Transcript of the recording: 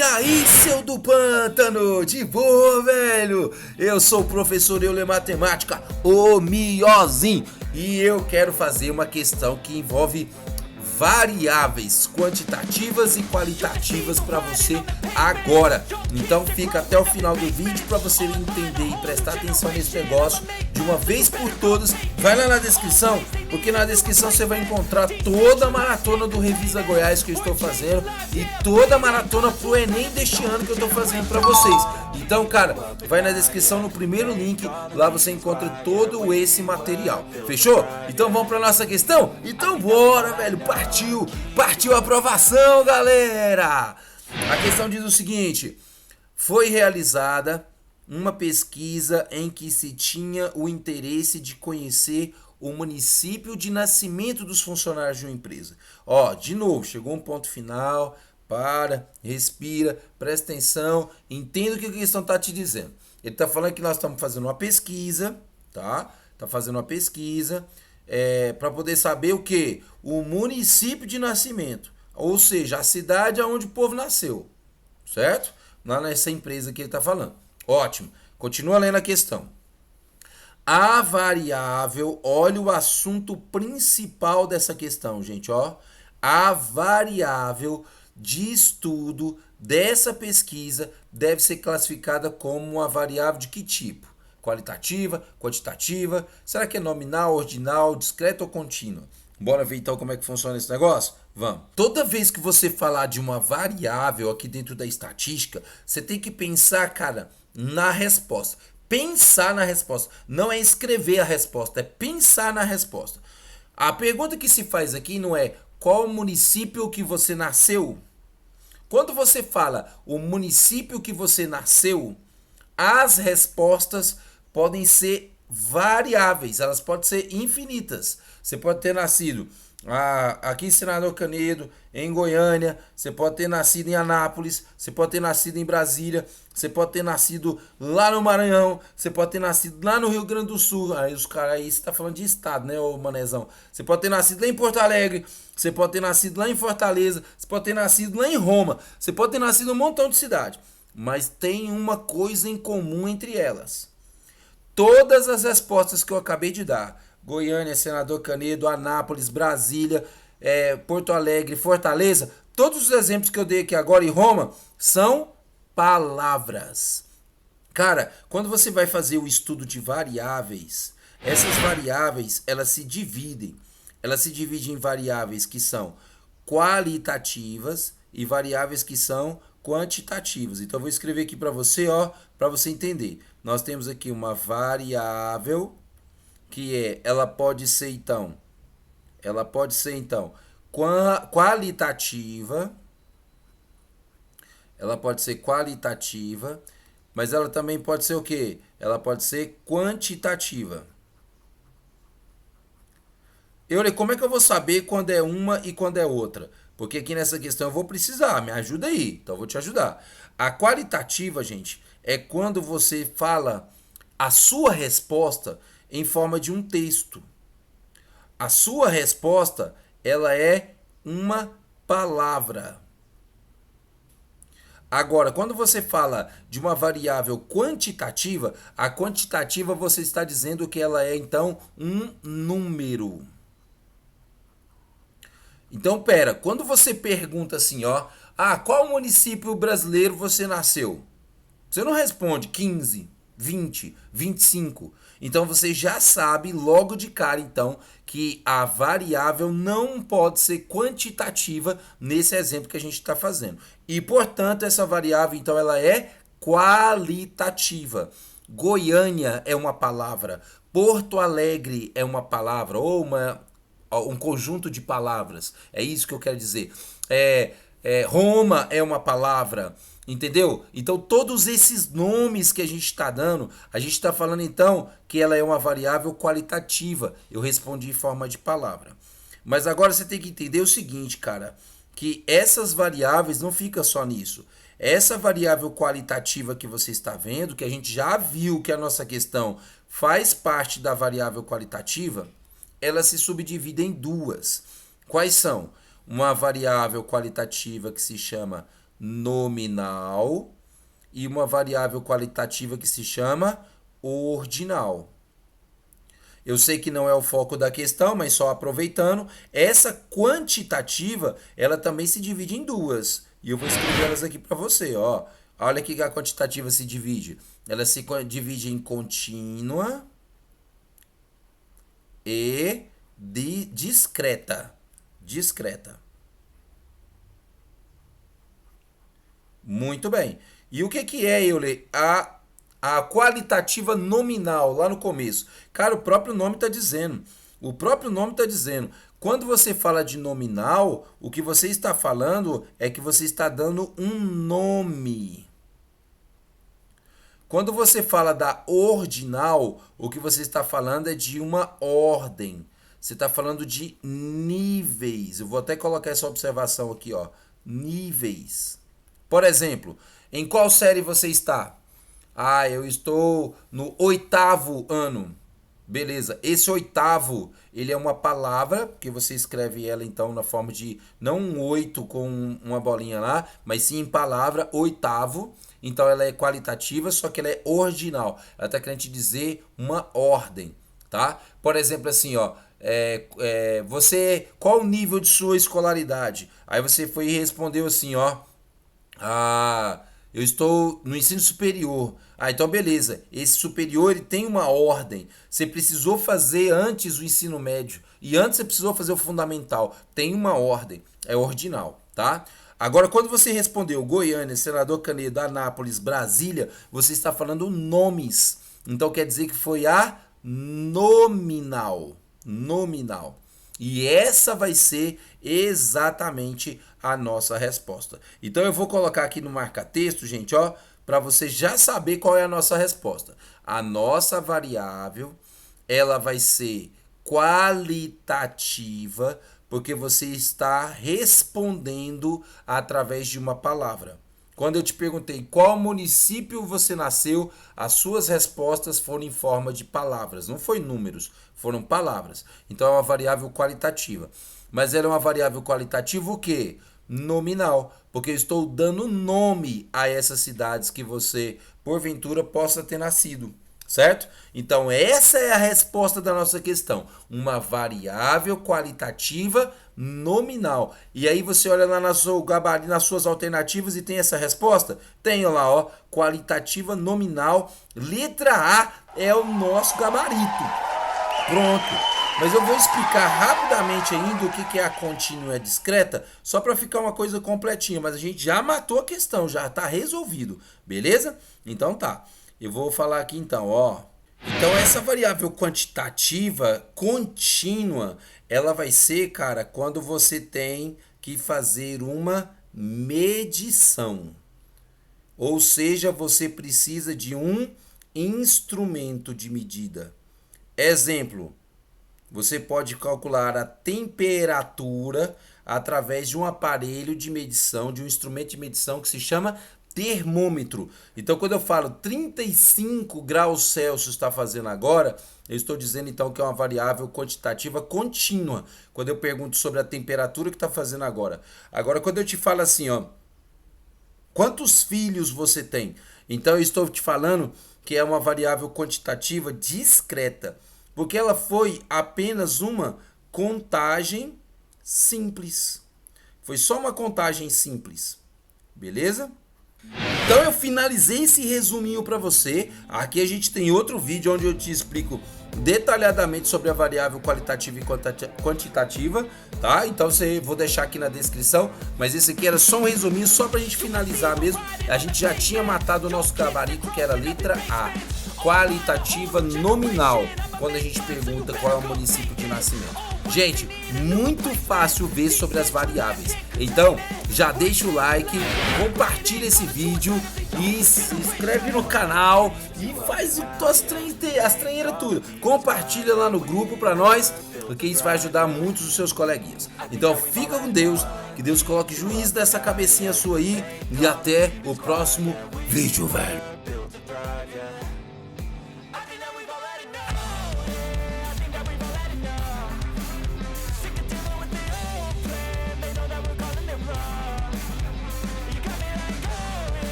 E aí, seu do pântano, de boa, velho? Eu sou o professor Euler Matemática, o Miozin, e eu quero fazer uma questão que envolve variáveis quantitativas e qualitativas para você agora. Então fica até o final do vídeo para você entender e prestar atenção nesse negócio de uma vez por todas. Vai lá na descrição, porque na descrição você vai encontrar toda a maratona do Revisa Goiás que eu estou fazendo e toda a maratona pro Enem deste ano que eu estou fazendo para vocês. Então, cara, vai na descrição no primeiro link, lá você encontra todo esse material. Fechou? Então vamos para nossa questão? Então bora, velho. Partiu a aprovação, galera. A questão diz o seguinte: foi realizada uma pesquisa em que se tinha o interesse de conhecer o município de nascimento dos funcionários de uma empresa. Ó, de novo, chegou um ponto final. Para, respira, presta atenção, entenda o que a questão está te dizendo. Ele está falando que nós estamos fazendo uma pesquisa, tá? Está fazendo uma pesquisa para poder saber o que? O município de nascimento, ou seja, a cidade onde o povo nasceu, certo? Lá nessa empresa que ele está falando. Ótimo, continua lendo a questão. A variável, olha o assunto principal dessa questão, gente, ó. A variável de estudo dessa pesquisa deve ser classificada como uma variável de que tipo? Qualitativa, quantitativa? Será que é nominal, ordinal, discreta ou contínua? Bora ver então como é que funciona esse negócio? Vamos. Toda vez que você falar de uma variável aqui dentro da estatística, você tem que pensar, cara, na resposta. Pensar na resposta. Não é escrever a resposta, é pensar na resposta. A pergunta que se faz aqui não é qual município que você nasceu. Quando você fala o município que você nasceu, as respostas podem ser variáveis, elas podem ser infinitas. Você pode ter nascido aqui em Senador Canedo, em Goiânia, você pode ter nascido em Anápolis, você pode ter nascido em Brasília, você pode ter nascido lá no Maranhão, você pode ter nascido lá no Rio Grande do Sul. Aí os caras aí, você tá falando de estado, né, ô manezão? Você pode ter nascido lá em Porto Alegre, você pode ter nascido lá em Fortaleza, você pode ter nascido lá em Roma, você pode ter nascido em um montão de cidade. Mas tem uma coisa em comum entre elas. Todas as respostas que eu acabei de dar, Goiânia, Senador Canedo, Anápolis, Brasília, Porto Alegre, Fortaleza, todos os exemplos que eu dei aqui agora em Roma são palavras. Cara, quando você vai fazer o estudo de variáveis, essas variáveis, elas se dividem. Elas se dividem em variáveis que são qualitativas e variáveis que são quantitativas. Então eu vou escrever aqui para você, ó, para você entender. Nós temos aqui uma variável que ela pode ser então qualitativa, ela pode ser qualitativa, mas ela também pode ser o quê? Ela pode ser quantitativa. Como é que eu vou saber quando é uma e quando é outra? Porque aqui nessa questão eu vou precisar, me ajuda aí, então eu vou te ajudar. A qualitativa, gente, é quando você fala a sua resposta em forma de um texto. A sua resposta, ela é uma palavra. Agora, quando você fala de uma variável quantitativa, a quantitativa você está dizendo que ela é, então, um número. Então, pera, quando você pergunta assim, ó, qual município brasileiro você nasceu? Você não responde 15, 20, 25. Então você já sabe logo de cara então que a variável não pode ser quantitativa nesse exemplo que a gente está fazendo. E portanto essa variável então ela é qualitativa. Goiânia é uma palavra, Porto Alegre é uma palavra ou um conjunto de palavras. É isso que eu quero dizer. Roma é uma palavra. Entendeu? Então, todos esses nomes que a gente está dando, a gente está falando então que ela é uma variável qualitativa. Eu respondi em forma de palavra. Mas agora você tem que entender o seguinte, cara, que essas variáveis não ficam só nisso. Essa variável qualitativa que você está vendo, que a gente já viu que a nossa questão faz parte da variável qualitativa, ela se subdivide em duas. Quais são? Uma variável qualitativa que se chama nominal e uma variável qualitativa que se chama ordinal. Eu sei que não é o foco da questão, mas só aproveitando, essa quantitativa, ela também se divide em duas. E eu vou escrever elas aqui para você, ó. Olha aqui que a quantitativa se divide. Ela se divide em contínua e discreta. Discreta. Muito bem. E o que é, Euler? A qualitativa nominal, lá no começo. Cara, o próprio nome está dizendo. O próprio nome está dizendo. Quando você fala de nominal, o que você está falando é que você está dando um nome. Quando você fala da ordinal, o que você está falando é de uma ordem. Você está falando de níveis. Eu vou até colocar essa observação aqui, ó. Níveis. Por exemplo, em qual série você está? Ah, eu estou no 8º ano. Beleza. Esse 8º, ele é uma palavra, que você escreve ela então na forma de, não um 8 com uma bolinha lá, mas sim em palavra, 8º. Então ela é qualitativa, só que ela é ordinal. Ela está querendo te dizer uma ordem, tá? Por exemplo, assim, ó, você, qual o nível de sua escolaridade? Aí você foi e respondeu assim, ó, eu estou no ensino superior. Ah, então beleza. Esse superior ele tem uma ordem. Você precisou fazer antes o ensino médio e antes você precisou fazer o fundamental. Tem uma ordem. É ordinal, tá? Agora, quando você respondeu Goiânia, Senador Canedo, Anápolis, Brasília, você está falando nomes. Então quer dizer que foi a nominal. Nominal. E essa vai ser exatamente a nossa resposta. Então eu vou colocar aqui no marca-texto, gente, ó, para você já saber qual é a nossa resposta. A nossa variável, ela vai ser qualitativa, porque você está respondendo através de uma palavra. Quando eu te perguntei qual município você nasceu, as suas respostas foram em forma de palavras, não foi números, foram palavras. Então é uma variável qualitativa. Mas ela é uma variável qualitativa o quê? Nominal, porque eu estou dando nome a essas cidades que você, porventura, possa ter nascido. Certo? Então, essa é a resposta da nossa questão. Uma variável qualitativa nominal. E aí você olha lá na sua gabarito, nas suas alternativas e tem essa resposta? Tem lá, ó, qualitativa nominal. Letra A é o nosso gabarito. Pronto. Mas eu vou explicar rapidamente ainda o que é a contínua e a discreta, só para ficar uma coisa completinha. Mas a gente já matou a questão, já está resolvido. Beleza? Então tá. Eu vou falar aqui então, ó. Então essa variável quantitativa contínua, ela vai ser, cara, quando você tem que fazer uma medição. Ou seja, você precisa de um instrumento de medida. Exemplo, você pode calcular a temperatura através de um aparelho de medição, de um instrumento de medição que se chama termômetro. Então, quando eu falo 35 graus Celsius está fazendo agora, eu estou dizendo então que é uma variável quantitativa contínua. Quando eu pergunto sobre a temperatura que está fazendo agora. Agora, quando eu te falo assim, ó, quantos filhos você tem? Então, eu estou te falando que é uma variável quantitativa discreta, porque ela foi apenas uma contagem simples. Foi só uma contagem simples. Beleza? Então eu finalizei esse resuminho para você. Aqui a gente tem outro vídeo onde eu te explico detalhadamente sobre a variável qualitativa e quantitativa, tá? Então vou deixar aqui na descrição, mas esse aqui era só um resuminho, só pra gente finalizar mesmo. A gente já tinha matado o nosso gabarito, que era a letra A, qualitativa nominal, quando a gente pergunta qual é o município de nascimento. Gente, muito fácil ver sobre as variáveis. Então, já deixa o like, compartilha esse vídeo e se inscreve no canal e faz as tranheiras tudo. Compartilha lá no grupo pra nós, porque isso vai ajudar muitos dos seus coleguinhas. Então, fica com Deus, que Deus coloque juízo nessa cabecinha sua aí e até o próximo vídeo, velho.